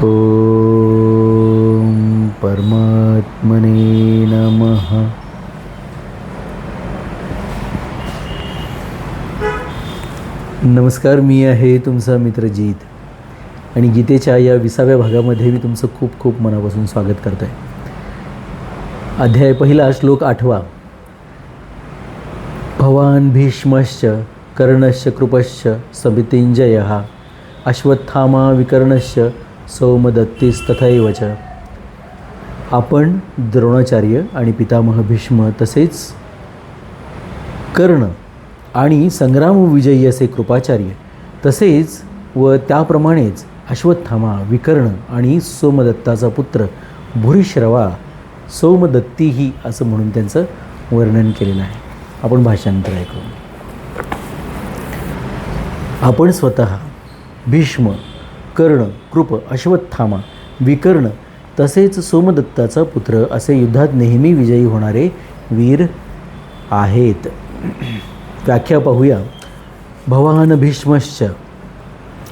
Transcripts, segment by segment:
ओम परमात्मने नमः. नमस्कार, मी आहे तुमचा मित्र जीत आणि गीतेच्या या 20व्या भागामध्ये मी तुमचं खूप खूप मनापासून स्वागत करतो आहे. अध्याय पहिला, श्लोक 8. भवान भीष्मश्च कर्णश्च कृपश्च समितिंजयः अश्वत्थामा विकर्णश्च सौमदत्तिस्तथैव च. आपण द्रोणाचार्य आणि पितामह भीष्म तसेच कर्ण आणि संग्रामविजयी असे कृपाचार्य तसेच व त्याप्रमाणेच अश्वत्थामा विकर्ण आणि सोमदत्ताचा पुत्र भूरिश्रवा सौमदत्तीही असं म्हणून त्यांचं वर्णन केलेलं आहे. आपण भाषांतर ऐकू. आपण स्वतः भीष्म, कर्ण, कृप, अश्वत्थामा, विकर्ण तसेच सोमदत्ताचा पुत्र असे युद्धात नेहमी विजयी होणारे वीर आहेत. व्याख्या पाहूया. भवान भीष्मश्च,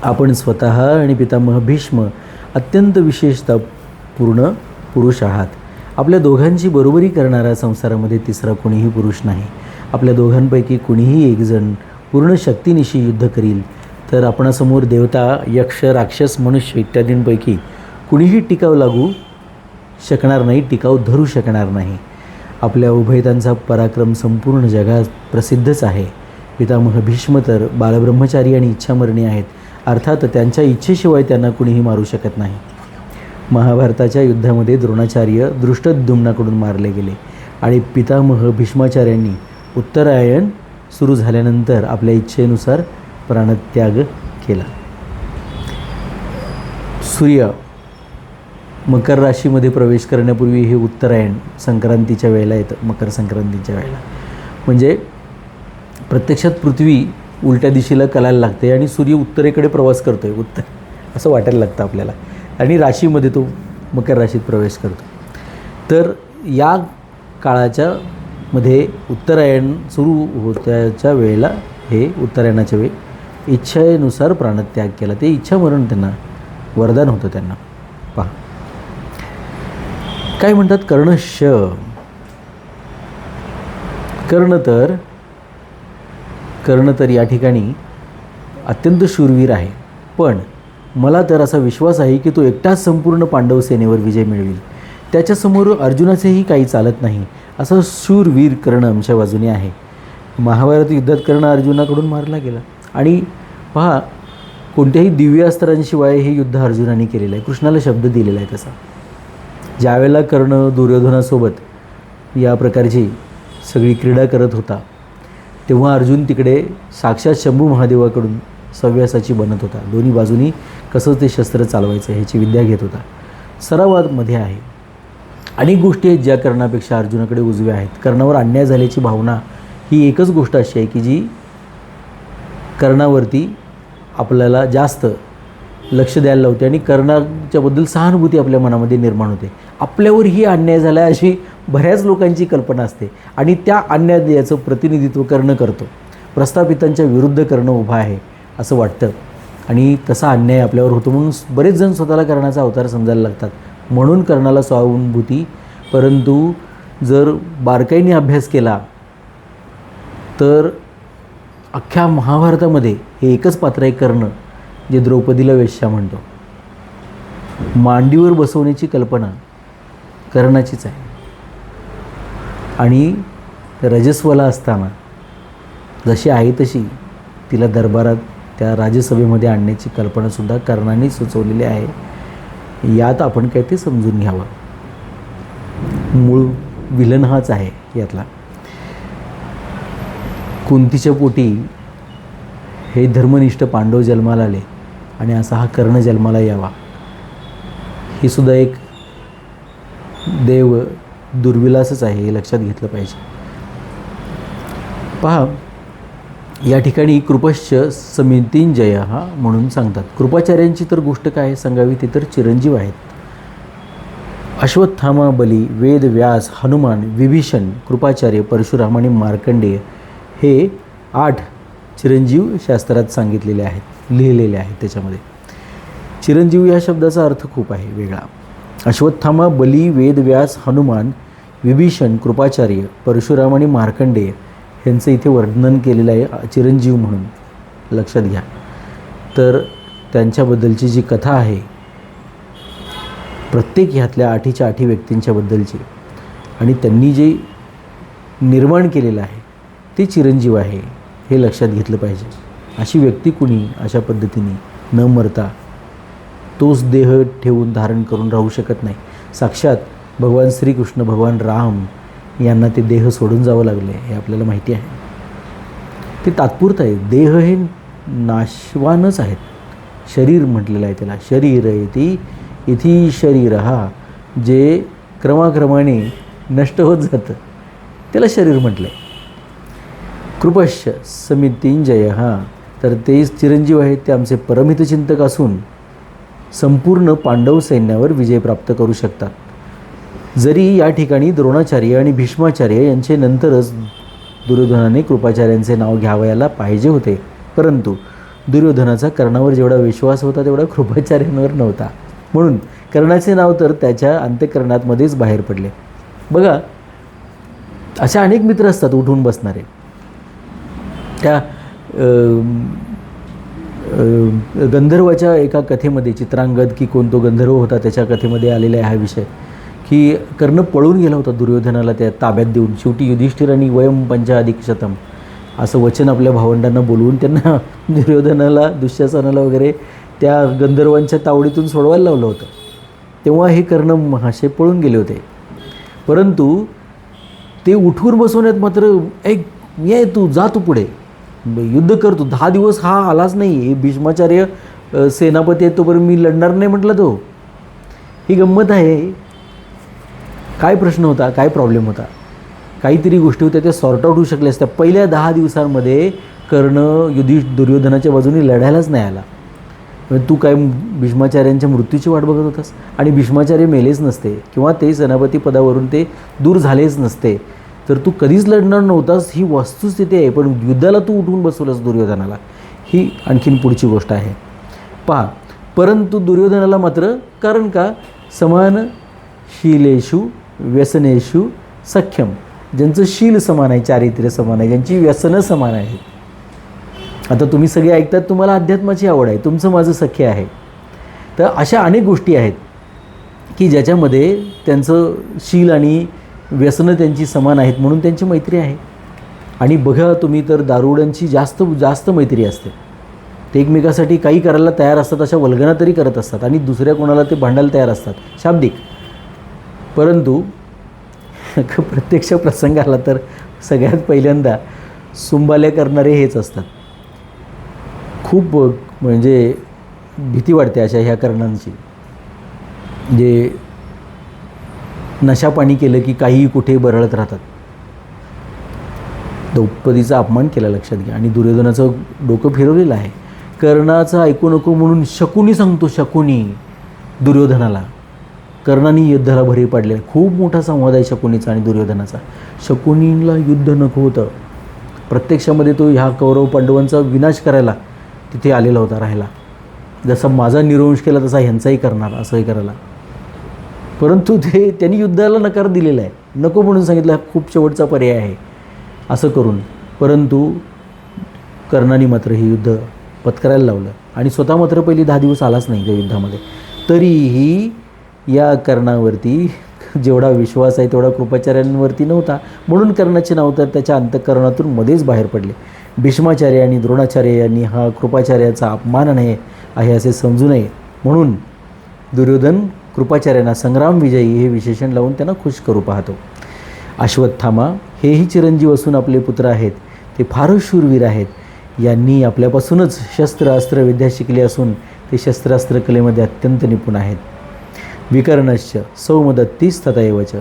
आपण स्वतः आणि पितामह भीष्म अत्यंत विशेषता पूर्ण पुरुष आहात. आपल्या दोघांची बरोबरी करणारा संसारामध्ये तिसरा कोणीही पुरुष नाही. आपल्या दोघांपैकी कुणीही एकजण पूर्ण शक्तीनिशी युद्ध करील तर आपणासमोर देवता, यक्ष, राक्षस, मनुष्य इत्यादींपैकी कुणीही टिकाव लागू शकणार नाही, टिकाव धरू शकणार नाही. आपल्या उभयतांचा पराक्रम संपूर्ण जगात प्रसिद्धच आहे. पितामह भीष्म तर बालब्रह्मचारी आणि इच्छामरणी आहेत. अर्थात त्यांच्या इच्छेशिवाय त्यांना कुणीही मारू शकत नाही. महाभारताच्या युद्धामध्ये द्रोणाचार्य दृष्टद्युम्नाकडून मारले गेले आणि पितामह भीष्माचार्यांनी उत्तरायण सुरू झाल्यानंतर आपल्या इच्छेनुसार प्राणत्याग केला. सूर्य मकर राशीमध्ये प्रवेश करण्यापूर्वी हे उत्तरायण संक्रांतीच्या वेळेला येतं. मकर संक्रांतीच्या वेळेला म्हणजे प्रत्यक्षात पृथ्वी उलट्या दिशेला कलायला लागते आणि सूर्य उत्तरेकडे प्रवास करतो आहे, उत्तर असं वाटायला लागतं आपल्याला, आणि राशीमध्ये तो मकर राशीत प्रवेश करतो. तर या काळाच्या मध्ये उत्तरायण सुरू होत्याच्या वेळेला हे उत्तरायणाच्या वेळी इच्छेनुसार प्राणत्याग केला. ते इच्छामरण त्यांना वरदान होतं त्यांना. पहा काय म्हणतात. कर्णश, कर्ण तर या ठिकाणी अत्यंत शूरवीर आहे, पण मला तर असा विश्वास आहे की तो एकटाच संपूर्ण पांडव सेनेवर विजय मिळवेल. त्याच्यासमोर अर्जुनाचेही काही चालत नाही. असा शूरवीर कर्ण आमच्या बाजूने आहे. महाभारत युद्धात कर्ण अर्जुनाकडून मारला गेला आणि पहा कोणत्याही दिव्य अस्त्रांशिवाय हे युद्ध अर्जुनाने केलेलं आहे. कृष्णाला शब्द दिलेला आहे तसा. ज्यावेळेला कर्ण दुर्योधनासोबत या प्रकारची सगळी क्रीडा करत होता तेव्हा अर्जुन तिकडे साक्षात शंभू महादेवाकडून सव्यासाची बनत होता. दोन्ही बाजूनी कसं ते शस्त्र चालवायचं ह्याची विद्या घेत होता. सरावामध्ये आहे. अनेक गोष्टी आहेत ज्या कर्णापेक्षा अर्जुनाकडे उजव्या आहेत. कर्णावर अन्याय झाल्याची भावना ही एकच गोष्ट अशी आहे की जी कर्णावरती आपल्याला जास्त लक्ष द्यायला लावते आणि कर्णाच्याबद्दल सहानुभूती आपल्या मनामध्ये निर्माण होते. आपल्यावरही अन्याय झाला अशी बऱ्याच लोकांची कल्पना असते आणि त्या अन्यायाचं प्रतिनिधित्व कर्ण करतो. प्रस्थापितांच्या विरुद्ध कर्ण उभा आहे असं वाटतं आणि तसा अन्याय आपल्यावर होतो म्हणून बरेच जण स्वतःला कर्णाचा अवतार समजायला लागतात. म्हणून कर्णाला सहानुभूती. परंतु जर बारकाईने अभ्यास केला तर अख्ख्या महाभारतामध्ये हे एकच पात्र आहे कर्ण, जे द्रौपदीला वेश्या म्हणतो. मांडीवर बसवण्याची कल्पना कर्णाचीच आहे आणि रजस्वला असताना जशी आहे तशी तिला दरबारात त्या राजसभेमध्ये आणण्याची कल्पनासुद्धा कर्णाने सुचवलेली आहे. यात आपण काय ते समजून घ्यावं. मूळ विलन हाच आहे यातला. कुंतीच्या पोटी हे धर्मनिष्ठ पांडव जन्माला आले आणि असा हा कर्ण जन्माला यावा ही सुद्धा एक देव दुर्विलासच आहे, हे लक्षात घेतलं पाहिजे. पहा या ठिकाणी कृपश्च समितिंजय हा म्हणून सांगतात. कृपाचार्यांची तर गोष्ट काय सांगावी, ते तर चिरंजीव आहेत. अश्वत्थामा, बली, वेद, व्यास, हनुमान, विभीषण, कृपाचार्य, परशुराम आणि मार्कंडेय हे 8 चिरंजीव शास्त्रात सांगितलेले आहेत, लिहिलेले आहेत. त्याच्यामध्ये चिरंजीव या शब्दाचा अर्थ खूप आहे वेगळा. अश्वत्थामा, बली, वेद, व्यास, हनुमान, विभीषण, कृपाचार्य, परशुराम आणि मार्कंडेय यांचं इथे वर्णन केलेलं आहे चिरंजीव म्हणून, लक्षात घ्या. तर त्यांच्याबद्दलची जी कथा आहे, प्रत्येक ह्यातल्या 8च्या 8 व्यक्तींच्याबद्दलची, आणि त्यांनी जे निर्माण केलेलं आहे ते चिरंजीव आहे, हे लक्षात घेतलं पाहिजे. अशी व्यक्ती कुणी अशा पद्धतीने न मरता तोच देह ठेवून धारण करून राहू शकत नाही. साक्षात भगवान श्रीकृष्ण, भगवान राम यांना ते देह सोडून जावं लागले हे आपल्याला माहिती आहे. ते तात्पुरतं आहे. देह हे नाशवानच आहेत. शरीर म्हटलेलं आहे त्याला. शरीर इति इति शरीर हा, जे क्रमाक्रमाने नष्ट होत जातं त्याला शरीर म्हटलं आहे. कृपश्य समितिंजय हा, तर ते चिरंजीव आहेत. ते आमचे परमहितचिंतक असून संपूर्ण पांडव सैन्यावर विजय प्राप्त करू शकतात. जरी या ठिकाणी द्रोणाचार्य आणि भीष्माचार्य यांचे नंतरच दुर्योधनाने कृपाचार्यांचे नाव घ्यावयाला पाहिजे होते, परंतु दुर्योधनाचा कर्णावर जेवढा विश्वास होता तेवढा कृपाचार्यांवर नव्हता. म्हणून कर्णाचे नाव तर त्याच्या अंतःकरणामध्येच बाहेर पडले. बघा, अशा अनेक मित्र असतात उठून बसणारे. त्या गंधर्वाच्या एका कथेमध्ये, चित्रांगद की कोण तो गंधर्व होता त्याच्या कथेमध्ये आलेला आहे हा विषय, की कर्ण पळून गेला होता दुर्योधनाला त्या ताब्यात देऊन. शेवटी युधिष्ठिरांनी वयम पंचाधिकशतम असं वचन आपल्या भावंडांना बोलवून त्यांना दुर्योधनाला, दुःशासनाला वगैरे त्या गंधर्वांच्या तावडीतून सोडवायला लावलं होतं. तेव्हा हे कर्ण महाशय पळून गेले होते. परंतु ते उठून बसवण्यात मात्र, एक मी आहे, तू जा, तू पुढे युद्ध कर, तू 10 दिवस हा आलाच नाही, हे भीष्माचार्य सेनापती आहे तोपर्यंत मी लढणार नाही म्हटलं तो. ही गंमत आहे. काय प्रश्न होता, काय प्रॉब्लेम होता, काहीतरी गोष्टी होत्या त्या सॉर्ट आऊट होऊ शकल्या असत्या. पहिल्या 10 दिवसांमध्ये कर्ण दुर्योधनाच्या बाजूने लढायलाच नाही आला. तू काय भीष्माचार्यांच्या मृत्यूची वाट बघत होतास, आणि भीष्माचार्य मेलेच नसते किंवा ते सेनापती पदावरून ते दूर झालेच नसते, तर तू कधीच लढणार नव्हतास. ही वस्तुस्थिती आहे. पण युद्धाला तू उठून बसवलंस दुर्योधनाला, ही आणखीन पुढची गोष्ट आहे. पहा, परंतु दुर्योधनाला मात्र, कारण का, समान शीलेषु व्यसनेषु सख्यम, ज्यांचं शील समान आहे, चारित्र्य समान आहे, ज्यांची व्यसनं समान आहेत. आता तुम्ही सगळे ऐकतात, तुम्हाला अध्यात्माची आवड आहे, तुमचं माझं सख्य आहे. तर अशा अनेक गोष्टी आहेत की ज्याच्यामध्ये त्यांचं शील आणि व्यसनं त्यांची समान आहेत, म्हणून त्यांची मैत्री आहे. आणि बघा तुम्ही तर दारुड्यांची जास्त जास्त मैत्री असते. ते एकमेकासाठी काही करायला तयार असतात, अशा वल्गना तरी करत असतात, आणि दुसऱ्या कोणाला ते भांडायला तयार असतात, शाब्दिक. परंतु प्रत्यक्ष प्रसंगाला तर सगळ्यात पहिल्यांदा सुंबाल्या करणारे हेच असतात. खूप म्हणजे भीती वाटते अशा ह्या कारणांची, जे नशापाणी केलं की काहीही कुठे बरळत राहतात. द्रौपदीचा अपमान केला, लक्षात घ्या. आणि दुर्योधनाचं डोकं फिरवलेलं आहे. कर्णाचं ऐकू नको म्हणून शकुनी सांगतो, शकुनी दुर्योधनाला. कर्णाने युद्धाला भरी पाडले. खूप मोठा संवाद आहे शकुनीचा आणि दुर्योधनाचा. शकुनीला युद्ध नको होतं. प्रत्यक्षामध्ये तो ह्या कौरव पांडवांचा विनाश करायला तिथे आलेला होता राहायला. जसा माझा निर्वंश केला तसा ह्यांचाही करणार, असंही करायला. परंतु त्यांनी युद्धाला नकार दिलेला आहे. नको म्हणून सांगितलं, खूप शेवटचा पर्याय आहे असं करून. परंतु कर्णाने मात्र हे युद्ध पत्करायला लावलं, आणि स्वतः मात्र पहिली 10 दिवस आलाच नाही त्या युद्धामध्ये. तरीही या कर्णावरती जेवढा विश्वास आहे तेवढा कृपाचार्यांवरती नव्हता. म्हणून कर्णाचे नाव तर त्याच्या अंतःकरणातून मध्येच बाहेर पडले. भीष्माचार्य आणि द्रोणाचार्य यांनी हा कृपाचार्याचा अपमान आहे असे समजू नये, म्हणून दुर्योधन कृपाचार्यांना संग्राम विजयी हे विशेषण लावून त्यांना खुश करू पाहतो. अश्वत्थामा हेही चिरंजीव असून आपले पुत्र आहेत. ते फारच शूरवीर आहेत. यांनी आपल्यापासूनच शस्त्र अस्त्र विद्या शिकली असून ते शस्त्रास्त्र कलेमध्ये अत्यंत निपुण आहेत. विकर्णश्च सौमदत्तीस तथैवच.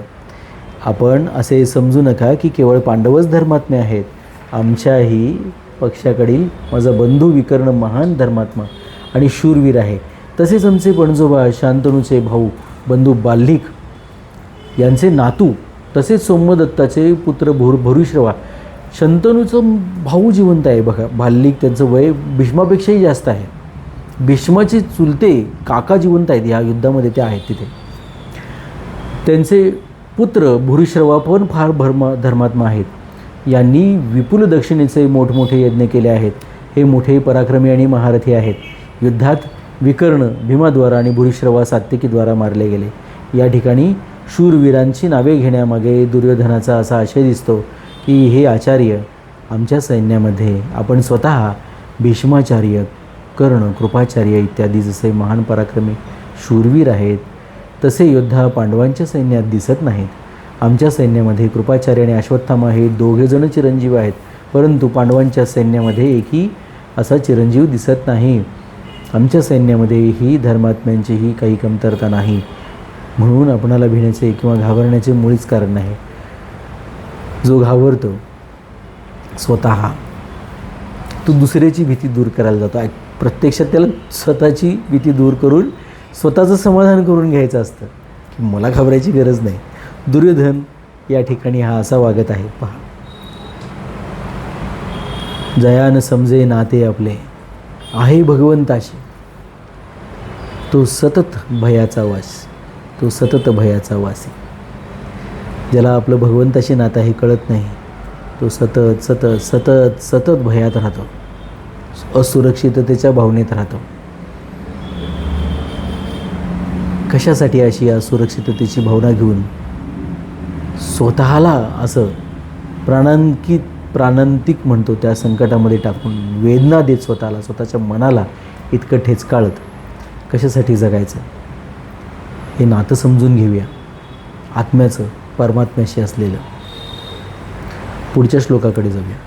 आपण असे समजू नका की केवळ पांडवच धर्मात्मे आहेत. आमच्याही पक्षाकडील माझा बंधू विकर्ण महान धर्मात्मा आणि शूरवीर आहे. तसेच आमचे पणजोबा शांतनूचे भाऊ बंधू बाल्लिक यांचे नातू, तसेच सोमदत्ताचे पुत्र भूरिश्रवा. शंतनूचं भाऊ जिवंत आहे बघा. बाल्लिक त्यांचं वय भीष्मापेक्षाही जास्त आहे. भीष्माचे चुलते काका जिवंत आहेत, या युद्धामध्ये ते आहेत तिथे. त्यांचे पुत्र भूरिश्रवा पण फार धर्मात्मा आहेत. यांनी विपुल दक्षिणेचे मोठमोठे यज्ञ केले आहेत. हे मोठे पराक्रमी आणि महारथी आहेत. युद्धात विकर्ण भीमाद्वारा आणि भूरिश्रवा सात्यकीद्वारा मारले गेले. या ठिकाणी शूरवीरांची नावे घेण्यामागे दुर्योधनाचा असा आशय दिसतो की हे आचार्य आमच्या सैन्यामध्ये आपण स्वतः भीष्माचार्य, कर्ण, कृपाचार्य इत्यादी जसे महान पराक्रमी शूरवीर आहेत, तसे योद्धा पांडवांच्या सैन्यात दिसत नाहीत. आमच्या सैन्यामध्ये कृपाचार्य आणि अश्वत्थामा हे दोघेजण चिरंजीव आहेत, परंतु पांडवांच्या सैन्यामध्ये एकही असा चिरंजीव दिसत नाही. आमच्या सैन्यामध्ये ही धर्मात्म्यांचीही काही कमतरता नाही, म्हणून आपणाला भिण्याचे किंवा घाबरण्याचे मुळीच कारण नाही. जो घाबरतो स्वतः, तो दुसऱ्याची भीती दूर करायला जातो. प्रत्यक्षात त्याला स्वतःची भीती दूर करून स्वतःचं समाधान करून घ्यायचं असतं की मला घाबरायची गरज नाही. दुर्योधन या ठिकाणी हा असा वागत आहे. पहा, जयान समजे नाते आपले आहे भगवंताशी, तो सतत भयाचा वास, तो सतत भयाचा वासी. ज्याला आपलं भगवंताशी नातं हे कळत नाही, तो सतत सतत सतत सतत भयात राहतो, असुरक्षिततेच्या भावनेत राहतो. कशासाठी अशी असुरक्षिततेची भावना घेऊन स्वतःला असं प्राणांतिक म्हणतो त्या संकटामध्ये टाकून वेदना देत स्वतःला, स्वतःच्या मनाला इतकं ठेचकाळत कशासाठी जगायचं? हे नातं समजून घेऊया आत्म्याचं, परमात्म्याशी असलेलं. पुढच्या श्लोकाकडे जाऊया.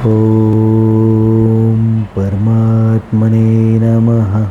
ओम परमात्मने नमः.